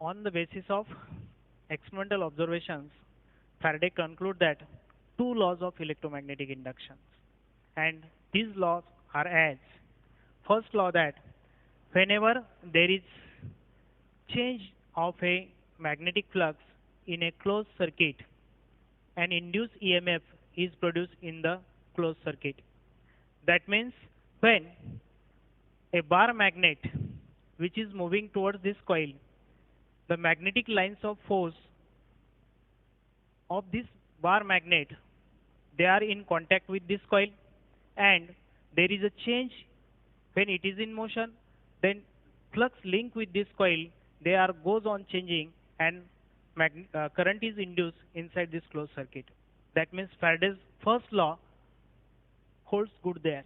On the basis of experimental observations, Faraday concluded that two laws of electromagnetic induction, and these laws are as first law that whenever there is change of a magnetic flux in a closed circuit, an induced EMF is produced in the closed circuit. That means when a bar magnet which is moving towards this coil, the magnetic lines of force of this bar magnet, they are in contact with this coil, and there is a change when it is in motion, then flux link with this coil, they are goes on changing, and current is induced inside this closed circuit. That means Faraday's first law holds good there.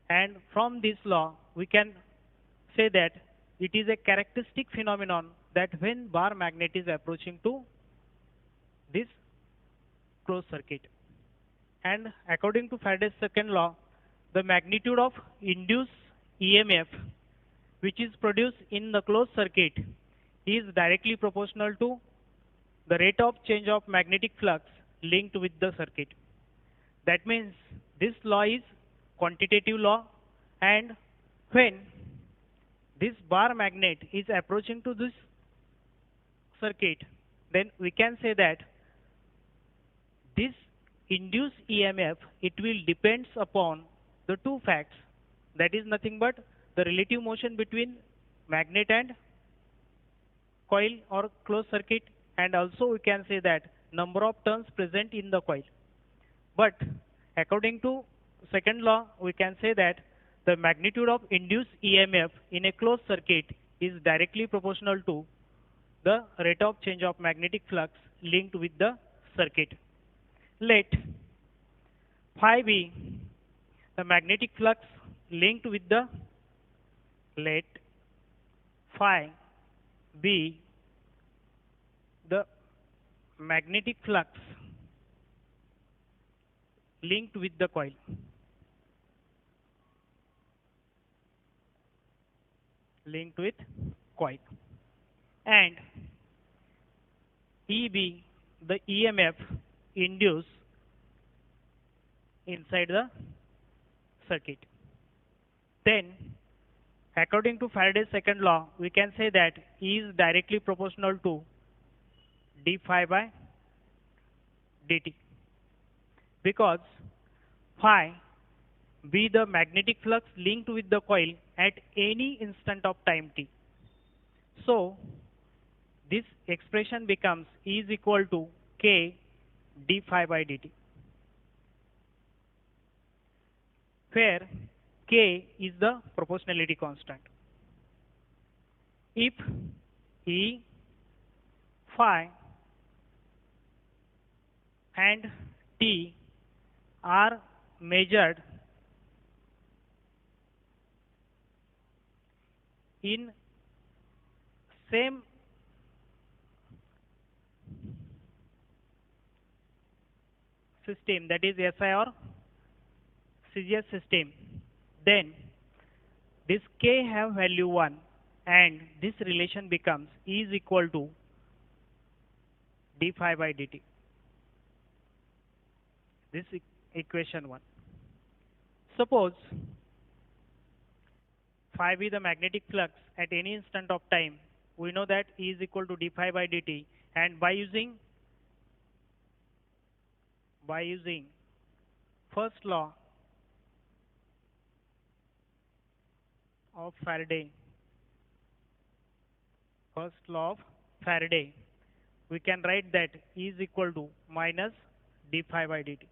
And from this law, we can say that it is a characteristic phenomenon that when bar magnet is approaching to this closed circuit. And according to Faraday's second law, the magnitude of induced EMF which is produced in the closed circuit is directly proportional to the rate of change of magnetic flux linked with the circuit. That means this law is quantitative law, and when this bar magnet is approaching to this circuit, then we can say that this induced EMF, it will depends upon the two facts, that is nothing but the relative motion between magnet and coil or closed circuit, and also we can say that number of turns present in the coil. But according to second law, we can say that the magnitude of induced EMF in a closed circuit is directly proportional to the rate of change of magnetic flux linked with the circuit. Let phi be the magnetic flux linked with the let phi be the magnetic flux linked with the coil. Linked with coil. And E be the EMF induced inside the circuit. Then, according to Faraday's second law, we can say that E is directly proportional to d phi by dt, because phi be the magnetic flux linked with the coil at any instant of time t. So, this expression becomes E is equal to k d phi by dt, where k is the proportionality constant. If E, phi and t are measured in same system, that is SI or CGS system, then this k have value 1, and this relation becomes E is equal to d phi by dt. This equation 1. Suppose phi be the magnetic flux at any instant of time, we know that E is equal to d phi by dt, and by using first law of Faraday, we can write that E is equal to minus d phi by dt.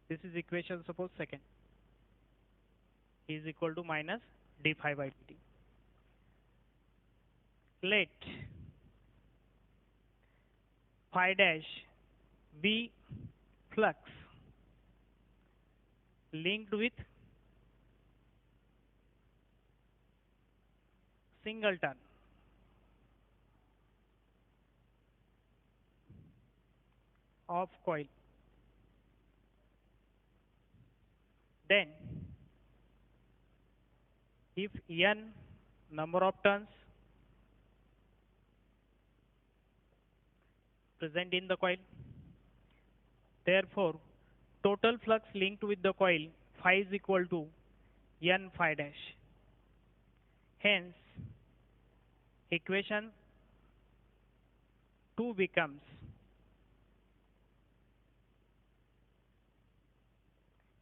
This is equation suppose second. E is equal to minus d phi by dt. Let phi dash be flux linked with singleton of coil. Then if n number of turns present in the coil. Therefore, total flux linked with the coil phi is equal to N phi dash. Hence, equation 2 becomes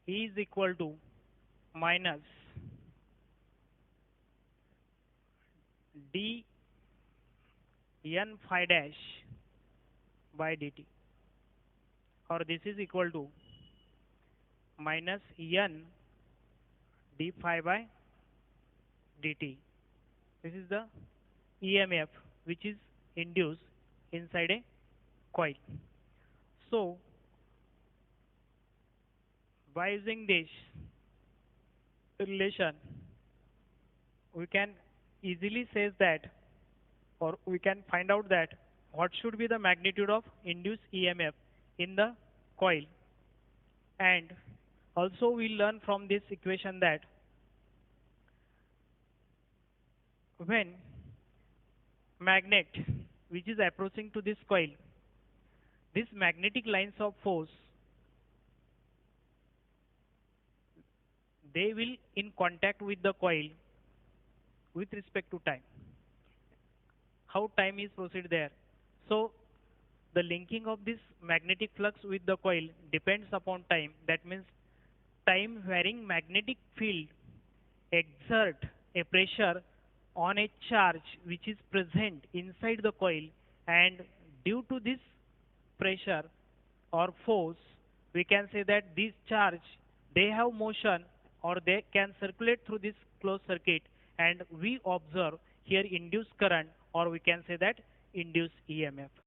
E is equal to minus d N phi dash by dt, or this is equal to minus N d phi by dt. This is the EMF which is induced inside a coil. So, by using this relation, we can easily say that, or we can find out that what should be the magnitude of induced EMF in the coil. And also we learn from this equation that when magnet which is approaching to this coil, these magnetic lines of force, they will in contact with the coil with respect to time. How time is proceed there. So the linking of this magnetic flux with the coil depends upon time. That means time varying magnetic field exert a pressure on a charge which is present inside the coil, and due to this pressure or force, we can say that this charge, they have motion or they can circulate through this closed circuit, and we observe here induced current, or we can say that induced EMF.